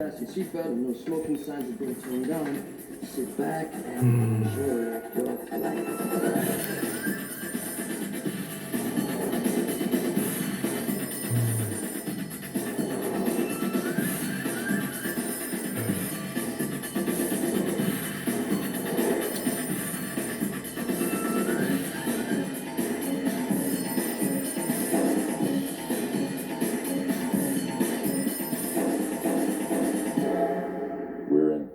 Fasten your seatbelt and no smoking signs have been turned on. Sit back and enjoy your flight. We're in.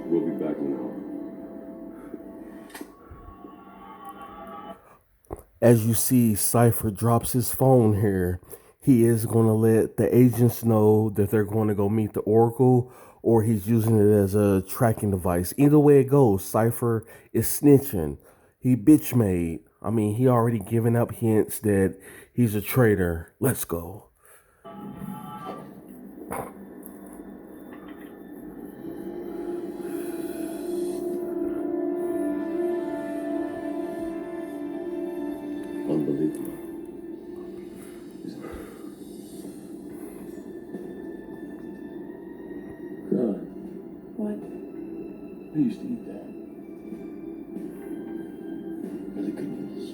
We'll be back in an hour. As you see, Cypher drops his phone here. He is going to let the agents know that they're going to go meet the Oracle, or he's using it as a tracking device. Either way it goes, Cypher is snitching. He bitch made. I mean, he already given up hints that he's a traitor. Let's go. Unbelievable. Isn't it? God, What? I used to eat that. Really good meals.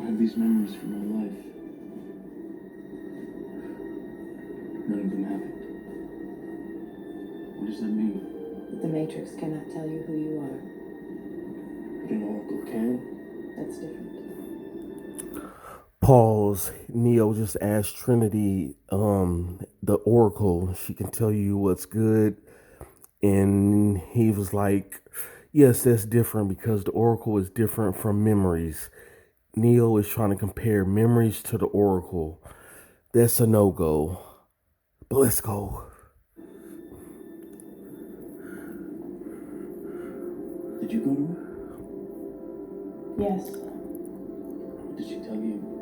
I have these memories from my life. None of them happened. What does that mean? The Matrix cannot tell you who you are. But an oracle can? That's different. Pause. Neo just asked Trinity, the Oracle. She can tell you what's good. And he was like, yes, that's different because the Oracle is different from memories. Neo is trying to compare memories to the Oracle. That's a no go. But let's go. Did you go to her? Yes. What did she tell you?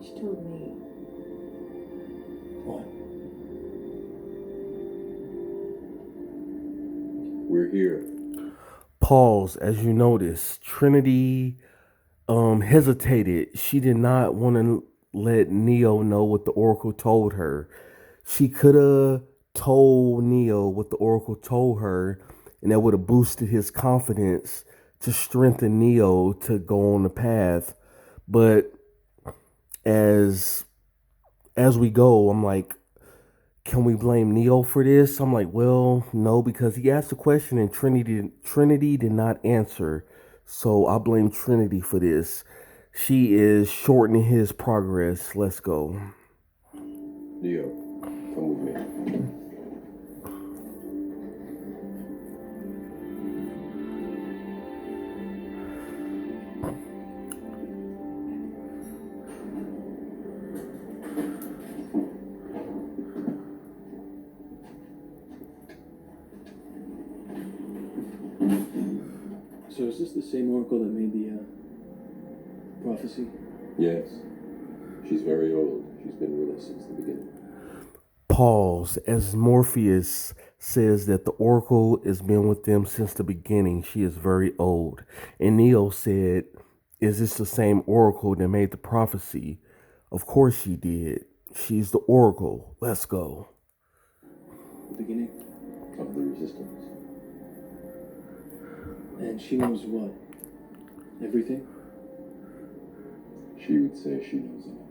She told me. What? We're here. Pause. As you notice, Trinity hesitated. She did not want to let Neo know what the Oracle told her. She could have told Neo what the Oracle told her, and that would have boosted his confidence to strengthen Neo to go on the path. But as we go, I'm like, can we blame Neo for this? I'm like, well, no, because he asked a question and Trinity did not answer. So I blame Trinity for this. She is shortening his progress. Let's go. Neo, come with me. So is this the same oracle that made the prophecy? Yes. She's very old. She's been with us since the beginning. Pause. As Morpheus says that the Oracle has been with them since the beginning, she is very old. And Neo said, is this the same Oracle that made the prophecy? Of course she did. She's the Oracle. Let's go. The beginning? Of the resistance. And she knows what? Everything? She would say she knows enough.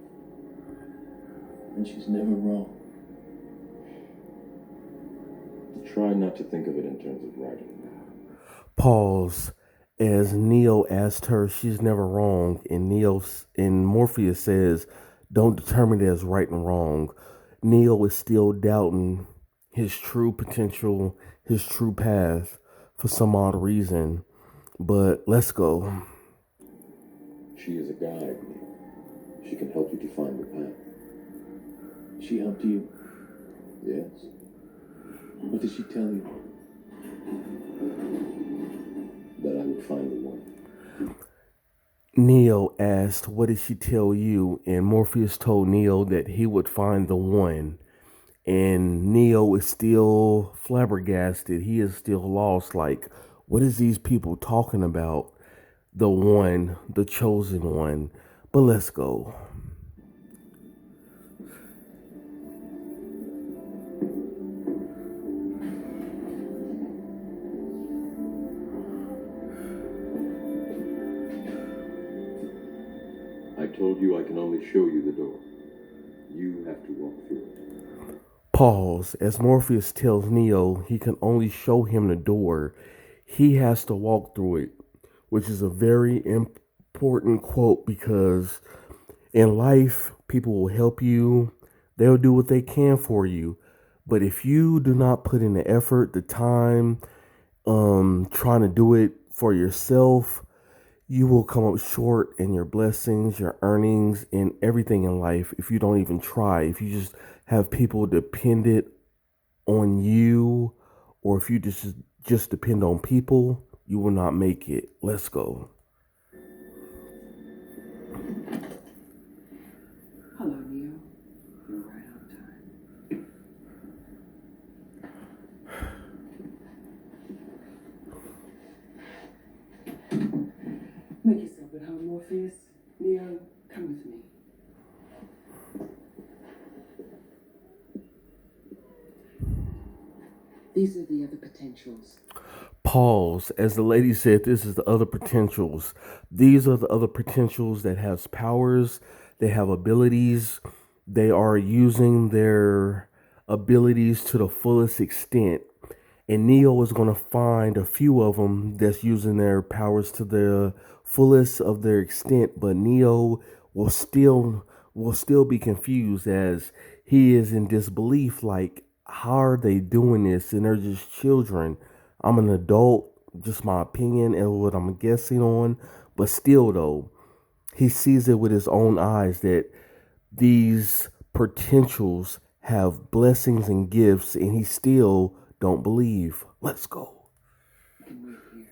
And she's never wrong. Try not to think of it in terms of writing. Pause. As Neo asked her, she's never wrong. And Morpheus says, don't determine it as right and wrong. Neo is still doubting his true potential, his true path for some odd reason. But let's go. She is a guide. She can help you to find the path. She helped you. Yes. What did she tell you? That I would find the one. Neo asked, "What did she tell you?" And Morpheus told Neo that he would find the one. And Neo is still flabbergasted. He is still lost. Like, what is these people talking about? The one, the chosen one. But let's go. I told you I can only show you the door. You have to walk through it. Pause. As Morpheus tells Neo he can only show him the door, he has to walk through it, which is a very important quote because in life, people will help you, they'll do what they can for you. But if you do not put in the effort, the time, trying to do it for yourself, you will come up short in your blessings, your earnings, and everything in life if you don't even try. If you just have people dependent on you, or if you just depend on people, you will not make it. Let's go. Hello, Neo. You're right on time. Make yourself at home, Morpheus. Neo, come with me. These are the other potentials. Pause. As the lady said, this is the other potentials. These are the other potentials that has powers, they have abilities, they are using their abilities to the fullest extent. And Neo is going to find a few of them that's using their powers to the fullest of their extent, but Neo will still be confused as he is in disbelief. Like, how are they doing this? And they're just children. I'm an adult, just my opinion and what I'm guessing on. But still, though, he sees it with his own eyes that these potentials have blessings and gifts, and he still don't believe. Let's go. You can wait here.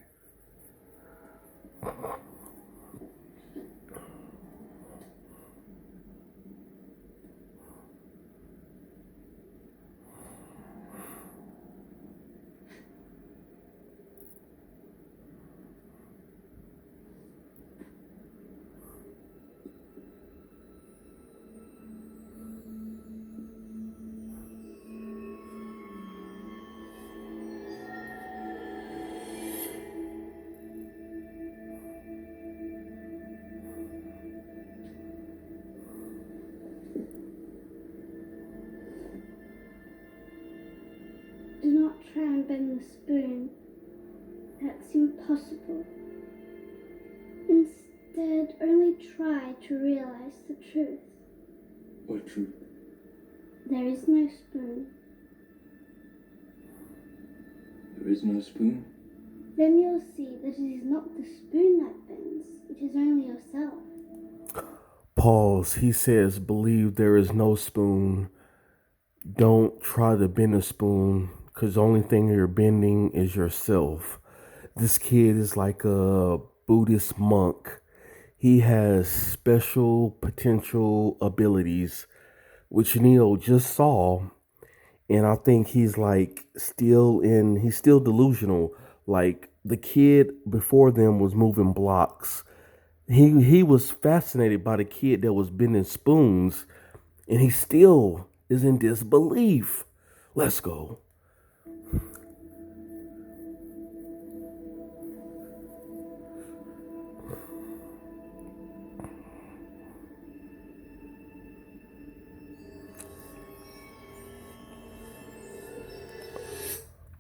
Do not try and bend the spoon. That's impossible. Instead, only try to realize the truth. What truth? There is no spoon. There is no spoon? Then you'll see that it is not the spoon that bends, it is only yourself. Pause. He says, believe there is no spoon. Don't try to bend a spoon because the only thing you're bending is yourself. This kid is like a Buddhist monk. He has special potential abilities, which Neo just saw. And I think he's still delusional. Like the kid before them was moving blocks. He was fascinated by the kid that was bending spoons, and he still is in disbelief. Let's go.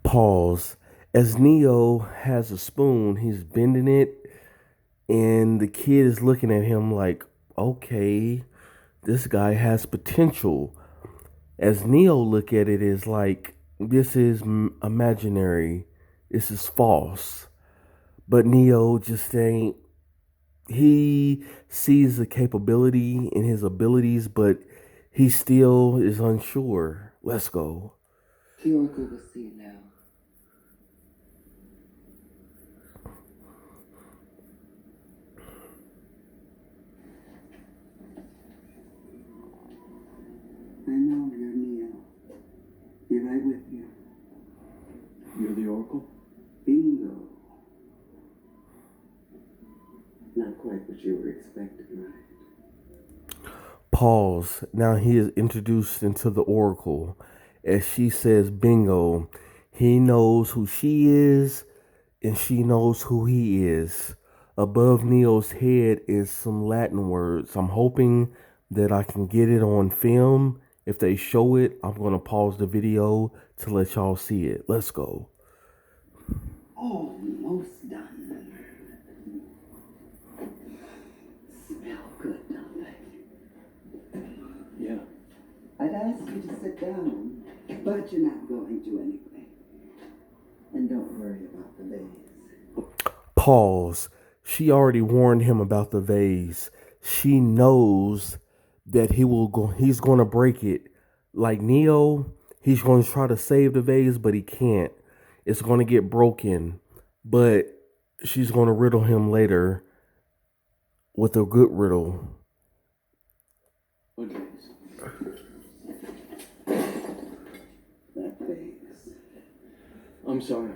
Pause. As Neo has a spoon, he's bending it, and the kid is looking at him like, okay, this guy has potential. As Neo look at it is like, this is imaginary, this is false. But Neo just ain't. He sees the capability in his abilities, but he still is unsure. Let's go. The Oracle will see it now. quite what you were expecting, right? Pause. Now he is introduced into the Oracle. As she says, bingo, he knows who she is and she knows who he is. Above Neo's head is some Latin words. I'm hoping that I can get it on film. If they show it, I'm going to pause the video to let y'all see it. Let's go. Almost done. Smell good, don't they? Yeah. I'd ask you to sit down, but you're not going to anyway. And don't worry about the vase. Pause. She already warned him about the vase. She knows that he's going to break it. Like Neo, he's going to try to save the vase, but he can't. It's going to get broken. But she's going to riddle him later with a good riddle. What vase? That vase. I'm sorry.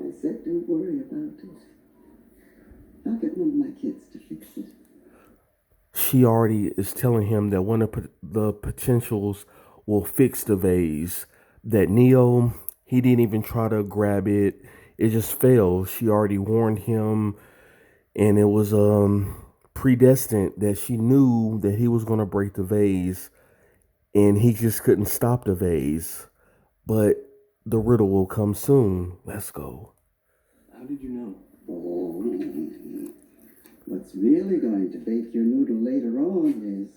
I said don't worry about it. I'll get one of my kids to fix it. She already is telling him that one of the potentials will fix the vase. That Neo, he didn't even try to grab it. It just fell. She already warned him, and it was predestined that she knew that he was going to break the vase, and he just couldn't stop the vase. But the riddle will come soon. Let's go. How did you know? Oh, what's really going to bake your noodle later on is,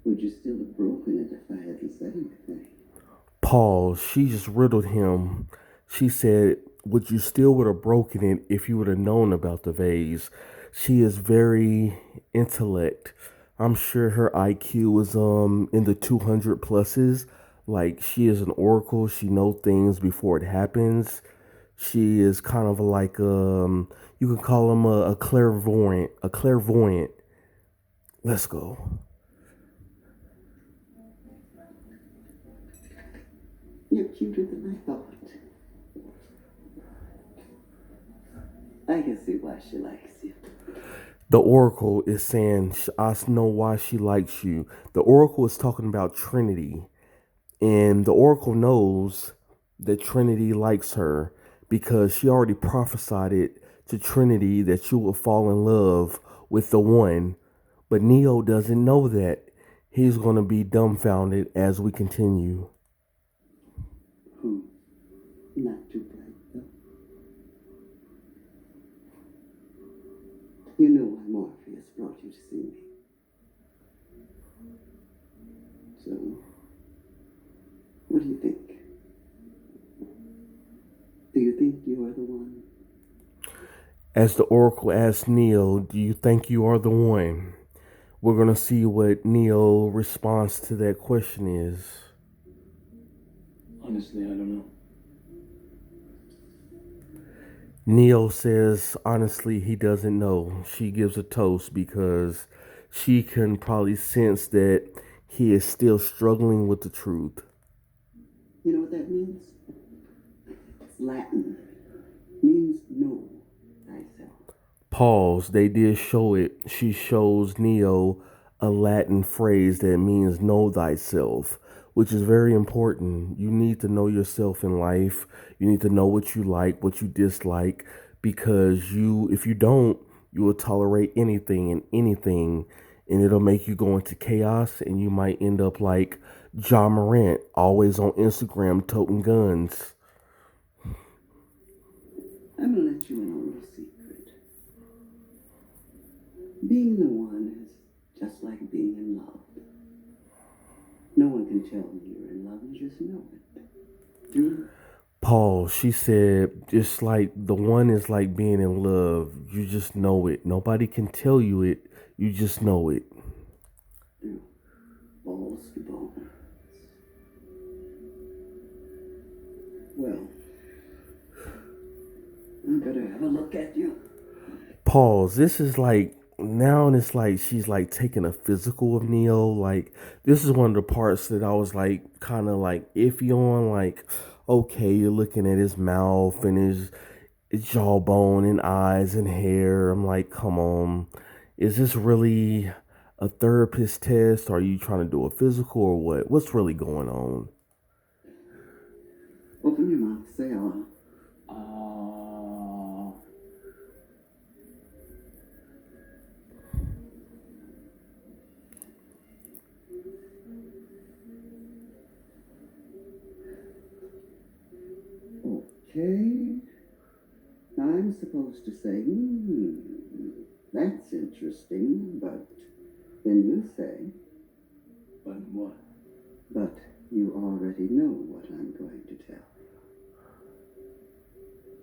would you still have broken it if I hadn't said anything? Pause. She just riddled him. She said, would you still would have broken it if you would have known about the vase? She is very intellect. I'm sure her IQ is in the 200 pluses. Like, she is an oracle. She knows things before it happens. She is kind of like you can call him a clairvoyant. A clairvoyant. Let's go. You're cuter than I thought. I can see why she likes you. The Oracle is saying, I know why she likes you. The Oracle is talking about Trinity. And the Oracle knows that Trinity likes her because she already prophesied it to Trinity that she will fall in love with the one. But Neo doesn't know that. He's going to be dumbfounded as we continue. Not too bright, though. You know why Morpheus brought you to see me. So, what do you think? Do you think you are the one? As the Oracle asks Neo, do you think you are the one? We're going to see what Neo's response to that question is. Honestly, I don't know. Neo says, honestly, he doesn't know. She gives a toast because she can probably sense that he is still struggling with the truth. You know what that means? It's Latin. Means know thyself. Pause. They did show it. She shows Neo a Latin phrase that means know thyself, which is very important. You need to know yourself in life. You need to know what you like, what you dislike, because if you don't, you will tolerate anything, and it'll make you go into chaos, and you might end up like John Morant, always on Instagram toting guns. I'm gonna let you in on a little secret. Being the one is just like being in love. No one can tell when you're in love, you just know it. Do Paul, she said, just like the one is like being in love. You just know it. Nobody can tell you it. You just know it. you? Balls to bones. Well, I better have a look at you. Pause. This is like, now it's like she's like taking a physical of Neo. Like, this is one of the parts that I was like kind of like iffy on. Like, okay, you're looking at his mouth and jawbone and eyes and hair. I'm like, come on, is this really a therapist test? Are you trying to do a physical or what? What's really going on? Open your mouth, say Okay. Now I'm supposed to say, that's interesting, but then you say, But what? but you already know what I'm going to tell.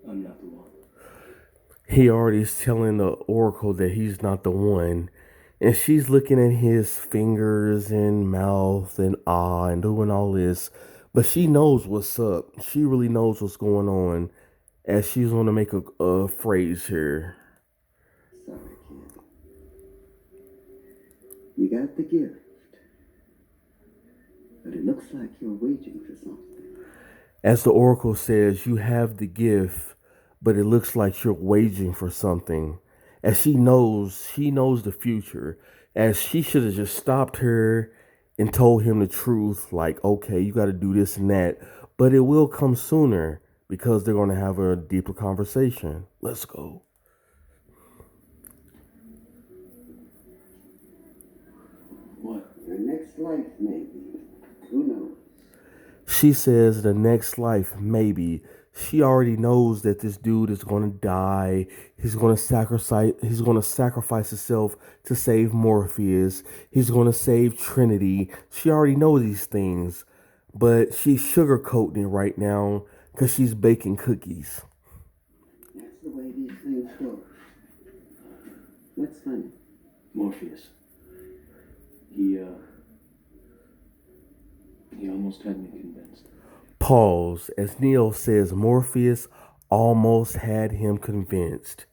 I'm not the one. He already is telling the Oracle that he's not the one. And she's looking at his fingers and mouth and and doing all this. But she knows what's up. She really knows what's going on. As she's going to make a phrase here. Sorry, kid. You got the gift, but it looks like you're waiting for something. As the Oracle says, you have the gift, but it looks like you're waging for something. As she knows the future. As she should have just stopped her and told him the truth, like, okay, you got to do this and that. But it will come sooner because they're going to have a deeper conversation. Let's go. What? Your next life, maybe. Who knows? She says the next life, maybe. She already knows that this dude is going to die. He's going to sacrifice himself to save Morpheus. He's going to save Trinity. She already knows these things, but she's sugarcoating it right now because she's baking cookies. That's the way these things go. What's funny? Morpheus. He almost had me convinced. Pause as Neo says Morpheus almost had him convinced.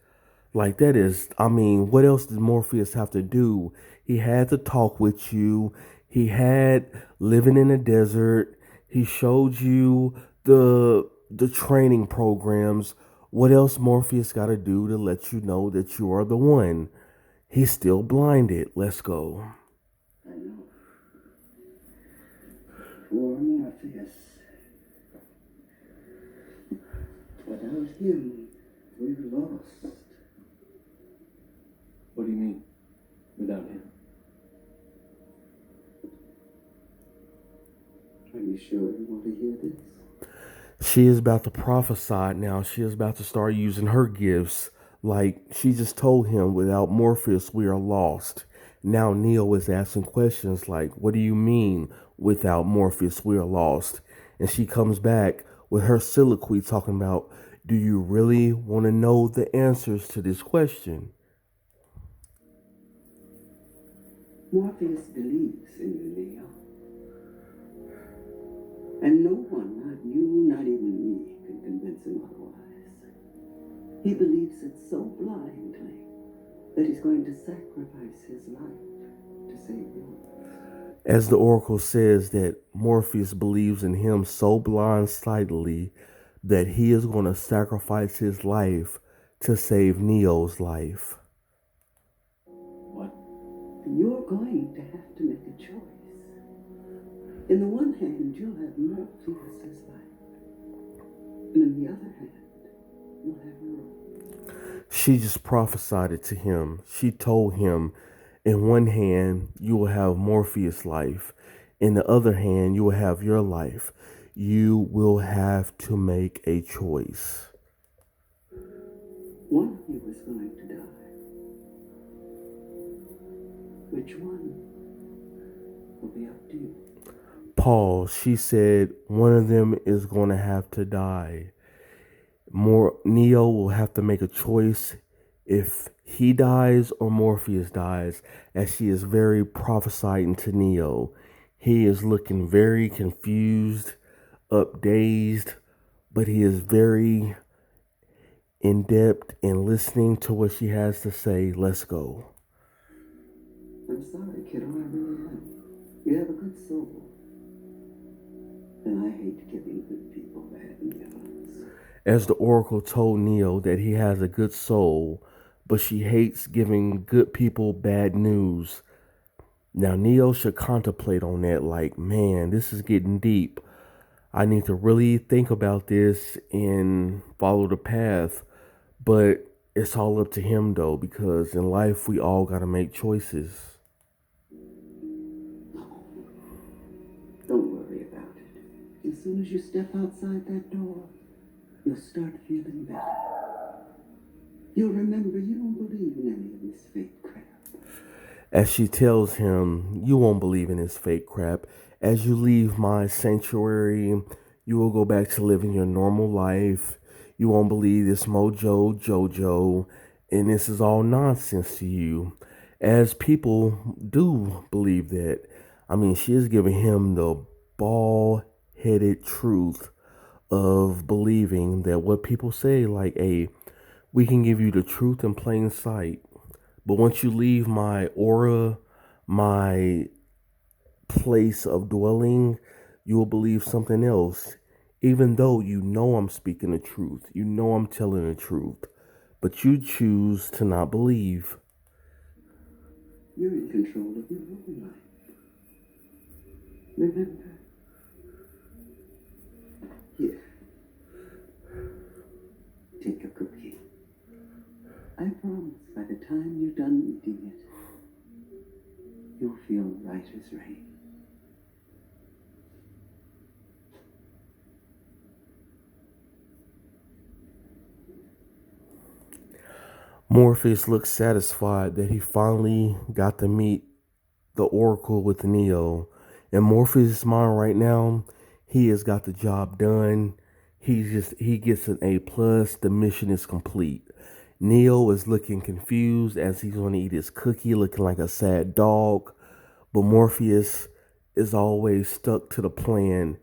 Like that is, I mean, what else did Morpheus have to do? He had to talk with you. He had living in the desert. He showed you the training programs. What else Morpheus got to do to let you know that you are the one? He's still blinded. Let's go. I know. Poor Morpheus. Without him, we're lost. What do you mean? Without him? Are you sure you want to hear this? She is about to prophesy now. She is about to start using her gifts. Like she just told him, without Morpheus, we are lost. Now Neo is asking questions like, what do you mean without Morpheus, we are lost? And she comes back with her soliloquy talking about, do you really want to know the answers to this question? Morpheus believes in you, Leo. And no one, not you, not even me, can convince him otherwise. He believes it so blindly that he's going to sacrifice his life to save yours. As the Oracle says that Morpheus believes in him so blindsidedly that he is going to sacrifice his life to save Neo's life. What? You're going to have to make a choice. In the one hand, you'll have Morpheus's life. And in the other hand, you'll have your own. She just prophesied it to him. She told him, in one hand, you will have Morpheus' life. In the other hand, you will have your life. You will have to make a choice. One of you is going to die. Which one will be up to you? Paul, she said, one of them is going to have to die. Neo will have to make a choice if he dies or Morpheus dies, as she is very prophesying to Neo. He is looking very confused, dazed, but he is very in depth in listening to what she has to say. Let's go. I'm sorry, kiddo, I really am. You have a good soul. And I hate giving good people bad news. as the Oracle told Neo that he has a good soul, but she hates giving good people bad news. Now, Neo should contemplate on that like, man, this is getting deep. I need to really think about this and follow the path. But it's all up to him, though, because in life, we all got to make choices. Don't worry about it. As soon as you step outside that door, you'll start feeling better. You'll remember you don't believe in any of this fake crap. As she tells him, you won't believe in this fake crap. As you leave my sanctuary, you will go back to living your normal life. You won't believe this mojo jojo, and this is all nonsense to you. As people do believe that. I mean, she is giving him the bald-headed truth of believing that what people say, like, hey, we can give you the truth in plain sight. But once you leave my aura, my place of dwelling, you will believe something else. Even though you know I'm speaking the truth, you know I'm telling the truth, but you choose to not believe. You're in control of your own life. Remember? Here. Take a cookie. I promise by the time you're done eating it, you'll feel right as rain. Morpheus looks satisfied that he finally got to meet the Oracle with Neo. In Morpheus' mind right now, he has got the job done. He gets an A plus. The mission is complete. Neo is looking confused as he's going to eat his cookie, looking like a sad dog. But Morpheus is always stuck to the plan.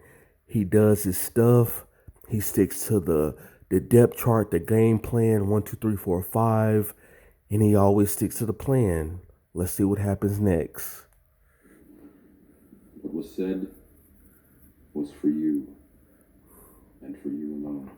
He does his stuff. He sticks to the depth chart, the game plan, 1, 2, 3, 4, 5, and he always sticks to the plan. Let's see what happens next. What was said was for you, and for you alone.